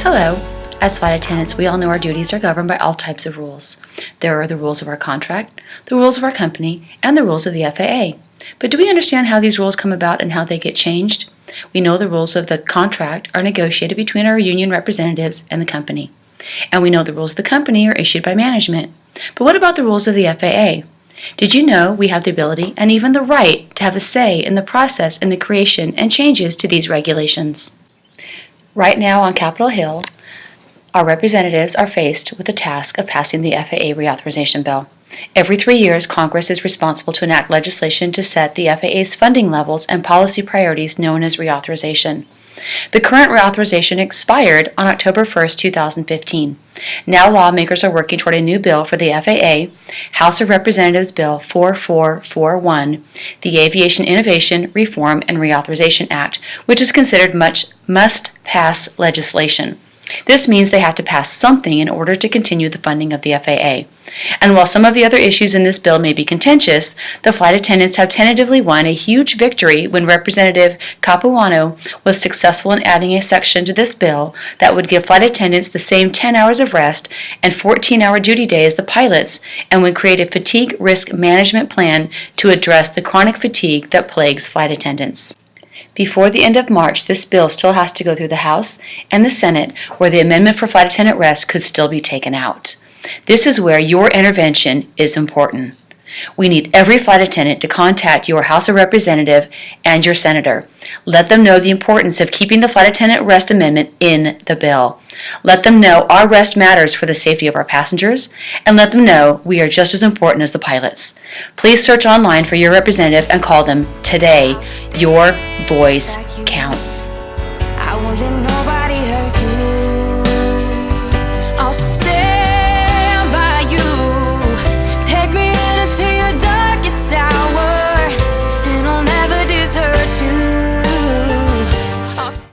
Hello. As flight attendants, we all know our duties are governed by all types of rules. There are the rules of our contract, the rules of our company, and the rules of the FAA. But do we understand how these rules come about and how they get changed? We know the rules of the contract are negotiated between our union representatives and the company. And we know the rules of the company are issued by management. But what about the rules of the FAA? Did you know we have the ability and even the right to have a say in the process in the creation and changes to these regulations? Right now on Capitol Hill, our representatives are faced with the task of passing the FAA Reauthorization Bill. Every 3 years, Congress is responsible to enact legislation to set the FAA's funding levels and policy priorities known as reauthorization. The current reauthorization expired on October 1, 2015. Now lawmakers are working toward a new bill for the FAA, House of Representatives Bill 4441, the Aviation Innovation, Reform, and Reauthorization Act, which is considered must-pass legislation. This means they have to pass something in order to continue the funding of the FAA. And while some of the other issues in this bill may be contentious, the flight attendants have tentatively won a huge victory when Representative Capuano was successful in adding a section to this bill that would give flight attendants the same 10 hours of rest and 14-hour duty day as the pilots, and would create a fatigue risk management plan to address the chronic fatigue that plagues flight attendants. Before the end of March, this bill still has to go through the House and the Senate, where the amendment for flight attendant rest could still be taken out. This is where your intervention is important. We need every flight attendant to contact your House of Representative and your Senator. Let them know the importance of keeping the flight attendant rest amendment in the bill. Let them know our rest matters for the safety of our passengers, and let them know we are just as important as the pilots. Please search online for your representative and call them today. Your voice counts. I won't let nobody